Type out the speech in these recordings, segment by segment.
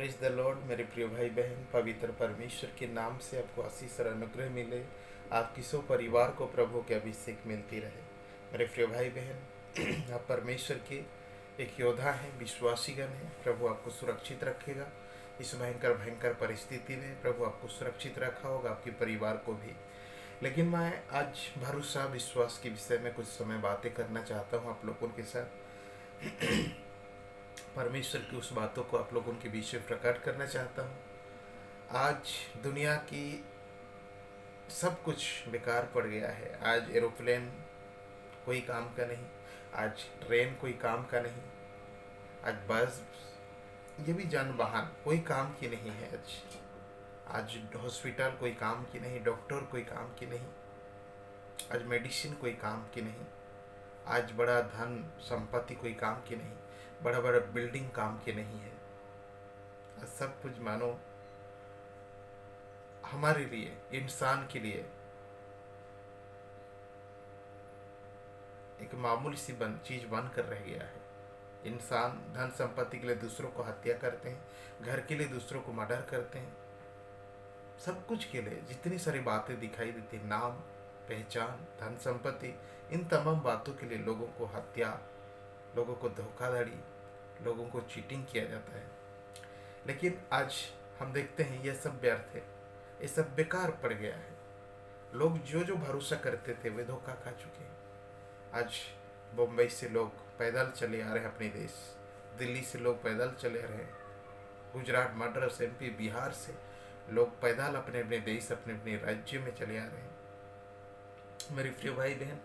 Praise the Lord. मेरे प्रिय भाई बहन, पवित्र परमेश्वर के नाम से आपको आशीष और अनुग्रह मिले। आपकी सो परिवार को प्रभु के अभिषेक मिलती रहे। मेरे प्रिय भाई बहन, आप परमेश्वर के एक योद्धा हैं, विश्वासीगण हैं। प्रभु आपको सुरक्षित रखेगा इस भयंकर भयंकर परिस्थिति में। प्रभु आपको सुरक्षित रखा होगा, आपके परिवार को भी। लेकिन मैं आज भरोसा विश्वास के विषय में कुछ समय बातें करना चाहता हूँ आप लोगों के साथ। परमेश्वर की उस बातों को आप लोगों के बीच में प्रकट करना चाहता हूँ। आज दुनिया की सब कुछ बेकार पड़ गया है। आज एरोप्लेन कोई काम का नहीं, आज ट्रेन कोई काम का नहीं, आज बस, ये भी जान वाहन कोई काम की नहीं है। आज हॉस्पिटल कोई काम की नहीं, डॉक्टर कोई काम की नहीं, आज मेडिसिन कोई काम की नहीं, आज बड़ा धन संपत्ति कोई काम की नहीं, बड़ा बड़ा बिल्डिंग काम के नहीं है। सब कुछ मानो हमारे लिए, इंसान के लिए एक मामूली सी चीज बन कर रह गया है। इंसान धन संपत्ति के लिए दूसरों को हत्या करते हैं, घर के लिए दूसरों को मर्डर करते हैं, सब कुछ के लिए जितनी सारी बातें दिखाई देती, नाम, पहचान, धन संपत्ति, इन तमाम बातों के लिए लोगों को हत्या, लोगों को धोखाधड़ी, लोगों को चीटिंग किया जाता है। लेकिन आज हम देखते हैं यह सब व्यर्थ है, ये सब बेकार पड़ गया है। लोग जो जो भरोसा करते थे वे धोखा खा चुके हैं। आज बम्बई से लोग पैदल चले आ रहे हैं अपने देश, दिल्ली से लोग पैदल चले आ रहे हैं, गुजरात, मद्रास, MP, बिहार से लोग पैदल अपने अपने देश, अपने अपने राज्य में चले आ रहे हैं। मेरे प्रिय भाई बहन,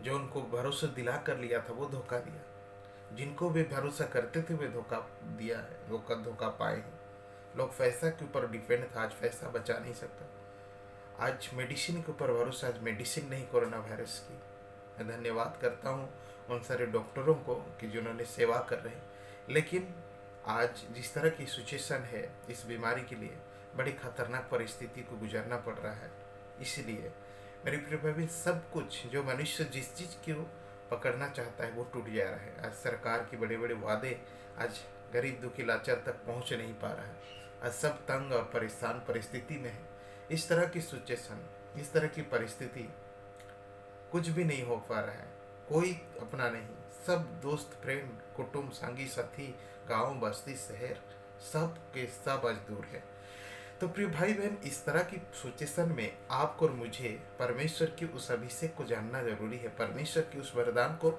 जो उनको भरोसा दिला कर लिया था वो धोखा दिया, जिनको वे भरोसा करते थे वे धोखा दिया है, धोखा पाए हैं। लोग पैसा के ऊपर डिपेंड था, आज पैसा बचा नहीं सकता। आज मेडिसिन के ऊपर भरोसा, आज मेडिसिन नहीं कोरोना वायरस की। मैं धन्यवाद करता हूँ उन सारे डॉक्टरों को कि जिन्होंने सेवा कर रहे हैं। लेकिन आज जिस तरह की सिचुएशन है इस बीमारी के लिए, बड़ी खतरनाक परिस्थिति को गुजरना पड़ रहा है। इसलिए मेरे प्रिय भाई, सब कुछ जो मनुष्य जिस चीज़ को पकड़ना चाहता है वो टूट जा रहा है। आज सरकार की बड़े बड़े वादे आज गरीब दुखी लाचार तक पहुंच नहीं पा रहा है। आज सब तंग और परेशान परिस्थिति में है। इस तरह की सिचुएशन, इस तरह की परिस्थिति, कुछ भी नहीं हो पा रहा है, कोई अपना नहीं, सब दोस्त, फ्रेंड, कुटुंब, संगी साथी, गांव, बस्ती, शहर, सब के सब आज दूर है। तो प्रिय भाई बहन, इस तरह की सिचुएशन में आपको और मुझे परमेश्वर की उस अभिषेक को जानना जरूरी है। परमेश्वर की उस वरदान को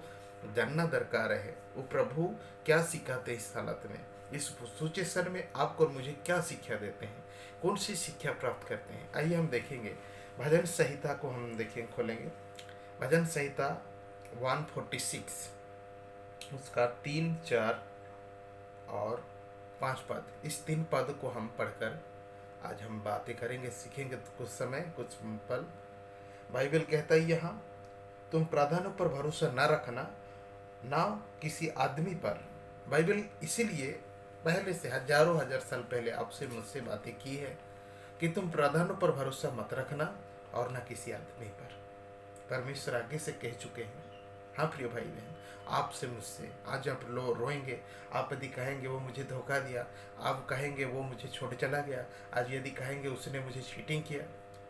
जानना दरकार है। वो प्रभु क्या सिखाते हैं इस हालत में, इस सिचुएशन में आपको और मुझे क्या शिक्षा देते हैं, कौन सी शिक्षा प्राप्त करते हैं। आइए हम देखेंगे भजन संहिता को, हम देखेंगे, खोलेंगे भजन संहिता 146, उसका 3, 4 और 5 पद। इस 3 पद को हम पढ़कर आज हम बातें करेंगे, सीखेंगे कुछ समय, कुछ पल। बाइबल कहता है यहाँ, तुम प्राधान्यों पर भरोसा न रखना, ना किसी आदमी पर। बाइबल इसीलिए पहले से हजारों हजार साल पहले आपसे मुझसे बातें की है कि तुम प्राधान्यों पर भरोसा मत रखना और ना किसी आदमी पर। परमेश्वर आगे से कह चुके हैं। हाँ प्रिय भाई बहन, आपसे मुझसे आज आप रोएंगे, आप यदि कहेंगे वो मुझे धोखा दिया, आप कहेंगे वो मुझे छोड़ चला गया, आज यदि कहेंगे उसने मुझे चीटिंग किया,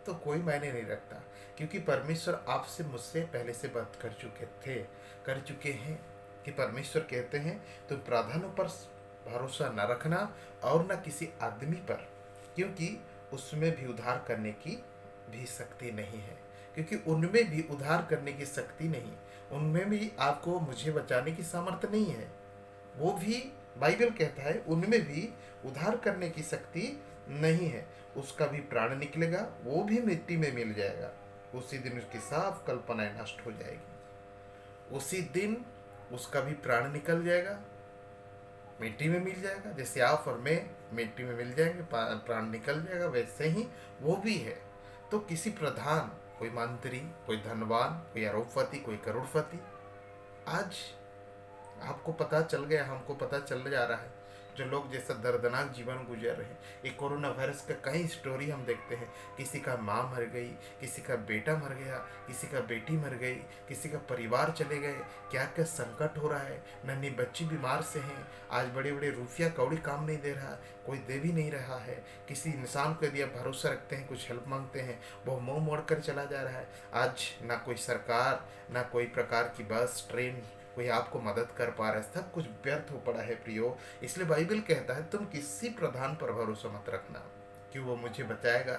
तो कोई मायने नहीं रखता, क्योंकि परमेश्वर आपसे मुझसे पहले से बात कर चुके हैं कि परमेश्वर कहते हैं तुम प्राधान्यों पर भरोसा न रखना और न किसी आदमी पर, क्योंकि उसमें भी उद्धार करने की भी शक्ति नहीं है। क्योंकि उनमें भी उद्धार करने की शक्ति नहीं, उनमें भी आपको मुझे बचाने की सामर्थ्य नहीं है। वो भी बाइबल कहता है उनमें भी उद्धार करने की शक्ति नहीं है। उसका भी प्राण निकलेगा, वो भी मिट्टी में मिल जाएगा। उसी दिन उसकी साफ कल्पनाएं नष्ट हो जाएगी। उसी दिन उसका भी प्राण निकल जाएगा, मिट्टी में मिल जाएगा। जैसे आप और मैं मिट्टी में मिल जाएंगे, प्राण निकल जाएगा, वैसे ही वो भी है। तो किसी प्रधान, कोई मंत्री, कोई धनवान, कोई अरबपति, कोई करोड़पति, आज आपको पता चल गया, हमको पता चल जा रहा है जो लोग जैसा दर्दनाक जीवन गुजर रहे हैं। ये कोरोना वायरस का कई स्टोरी हम देखते हैं, किसी का माँ मर गई, किसी का बेटा मर गया, किसी का बेटी मर गई, किसी का परिवार चले गए, क्या क्या संकट हो रहा है। नन्ही बच्ची बीमार से हैं, आज बड़े बड़े रुपया कौड़ी काम नहीं दे रहा, कोई दे भी नहीं रहा है। किसी इंसान को यदि आप भरोसा रखते हैं, कुछ हेल्प मांगते हैं, वो मुँह मोड़ कर चला जा रहा है। आज ना कोई सरकार, ना कोई प्रकार की बस ट्रेन कोई आपको मदद कर पा रहा है, सब कुछ व्यर्थ हो पड़ा है प्रियो। इसलिए बाइबल कहता है तुम किसी प्रधान पर भरोसा मत रखना, कि वो मुझे बचाएगा,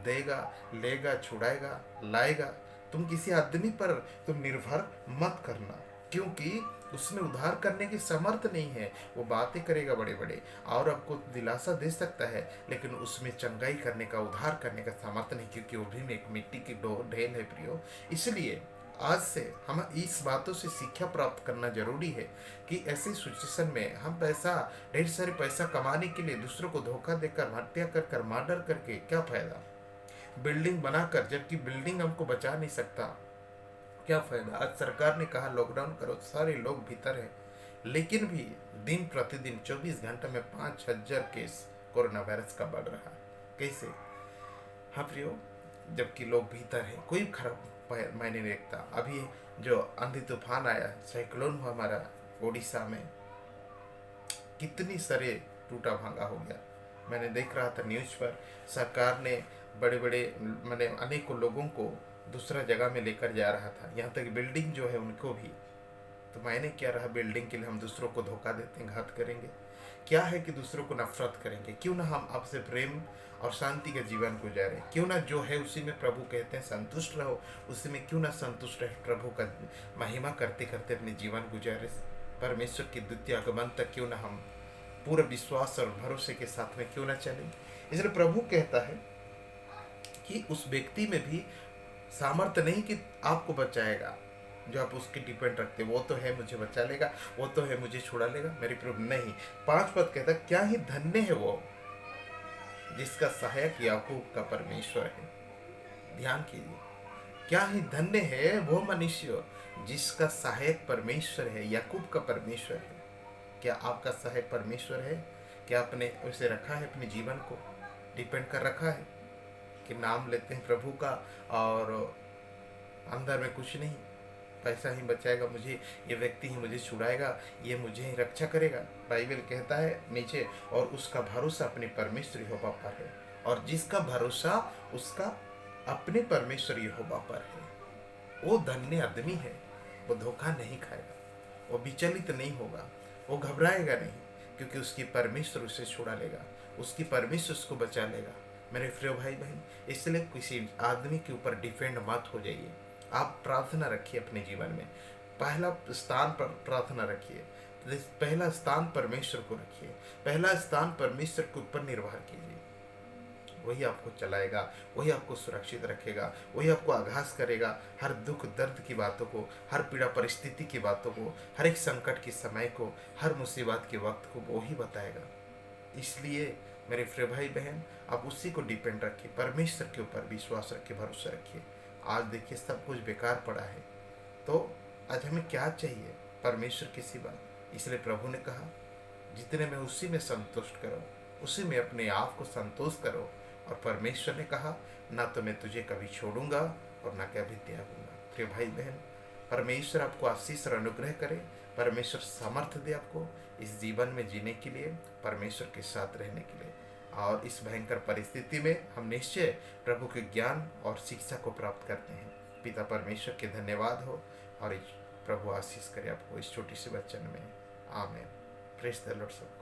देगा, लेगा, छुड़ाएगा, लाएगा। तुम किसी आदमी पर तुम निर्भर मत करना, क्योंकि उसमें उद्धार करने की समर्थ नहीं है। वो बातें करेगा बड़े बड़े और आपको दिलासा दे सकता है, लेकिन उसमें चंगाई करने का, उद्धार करने का समर्थ नहीं, क्योंकि वो भी एक मिट्टी की ढेल है प्रियो। इसलिए आज से हम इस बातों से शिक्षा प्राप्त करना जरूरी है कि ऐसी सिचुएशन में हम पैसा, ढेर सारे पैसा कमाने के लिए दूसरों को धोखा देकर, हत्या कर कर, मर्डर करके क्या फायदा। बिल्डिंग बनाकर, जबकि बिल्डिंग हमको बचा नहीं सकता, क्या फायदा। आज सरकार ने कहा लॉकडाउन करो, सारे लोग भीतर हैं, लेकिन भी दिन प्रतिदिन 24 घंटे में 5,000 केस कोरोना वायरस का बढ़ रहा है। कैसे। हाँ प्रियो, जबकि लोग भीतर हैं, कोई खराब मायने नहीं रखता। अभी जो आंधी तूफान आया, साइक्लोन हुआ हमारा उड़ीसा में, कितनी सारे टूटा भांगा हो गया। मैंने देख रहा था न्यूज़ पर, सरकार ने बड़े बड़े मैंने अनेकों लोगों को दूसरा जगह में लेकर जा रहा था, यहाँ तक बिल्डिंग जो है उनको भी। तो मैंने क्या रहा, बिल्डिंग के लिए हम दूसरों को धोखा देते हैं, घात करेंगे। क्या है कि दूसरों को नफरत करेंगे। क्यों ना हम आपसे प्रेम और शांति का जीवन गुजारें। क्यों ना जो है उसी में, प्रभु कहते हैं संतुष्ट रहो, उसी में क्यों ना संतुष्ट रहे, प्रभु का महिमा करते करते अपने जीवन गुजारे। परमेश्वर के द्वितीय आगमन तक क्यों ना हम पूरे विश्वास और भरोसे के साथ में क्यों ना चलें। इसलिए प्रभु कहता है कि उस व्यक्ति में भी सामर्थ्य नहीं कि आपको बचाएगा, जो आप उसके डिपेंड रखते, वो तो है मुझे बचा लेगा, वो तो है मुझे छुड़ा लेगा, मेरी प्रभु नहीं। 5 पद कहता, क्या ही धन्य है वो जिसका सहायक याकूब का परमेश्वर है। ध्यान कीजिए, क्या ही धन्य है वो मनुष्य जिसका सहायक परमेश्वर है, याकूब का परमेश्वर है। क्या आपका सहायक परमेश्वर है? क्या आपने उसे रखा है, अपने जीवन को डिपेंड कर रखा है कि नाम लेते हैं प्रभु का और अंदर में कुछ नहीं, पैसा ही बचाएगा मुझे, ये व्यक्ति ही मुझे छुड़ाएगा, ये मुझे ही रक्षा करेगा। बाइबल कहता है नीचे, और उसका भरोसा अपने परमेश्वर यहोवा पर है। और जिसका भरोसा उसका अपने परमेश्वर यहोवा पर है, वो धन्य आदमी है। वो धोखा नहीं खाएगा, वो विचलित नहीं होगा, वो घबराएगा नहीं, क्योंकि उसकी परमेश्वर उसे छुड़ा लेगा, उसकी परमेश्वर उसको बचा लेगा। मेरे प्रिय भाई बहन, इसलिए किसी आदमी के ऊपर डिपेंड मत हो जाइए। आप प्रार्थना रखिए अपने जीवन में, पहला स्थान पर प्रार्थना रखिए, पहला स्थान परमेश्वर को रखिए, पहला स्थान परमेश्वर के ऊपर निर्भर कीजिए। वही आपको चलाएगा, वही आपको सुरक्षित रखेगा, वही आपको आगाज करेगा। हर दुख दर्द की बातों को, हर पीड़ा परिस्थिति की बातों को, हर एक संकट के समय को, हर मुसीबत के वक्त को वो ही बताएगा। इसलिए मेरे प्रिय भाई बहन, आप उसी को डिपेंड रखिए, परमेश्वर के ऊपर विश्वास रखिए, भरोसा रखिए। आज देखिए सब कुछ बेकार पड़ा है, तो आज हमें क्या चाहिए परमेश्वर के सिवा। इसलिए प्रभु ने कहा जितने में उसी में संतुष्ट करो, उसी में अपने आप को संतोष करो। और परमेश्वर ने कहा ना तो मैं तुझे कभी छोड़ूंगा और ना कभी त्यागूंगा। प्रिय भाई बहन, परमेश्वर आपको आशीष और अनुग्रह करे, परमेश्वर सामर्थ्य दे आपको इस जीवन में जीने के लिए, परमेश्वर के साथ रहने के लिए। और इस भयंकर परिस्थिति में हम निश्चय प्रभु के ज्ञान और शिक्षा को प्राप्त करते हैं। पिता परमेश्वर के धन्यवाद हो, और प्रभु आशीष करे आपको इस छोटी सी वचन में। आमीन। Praise the Lord.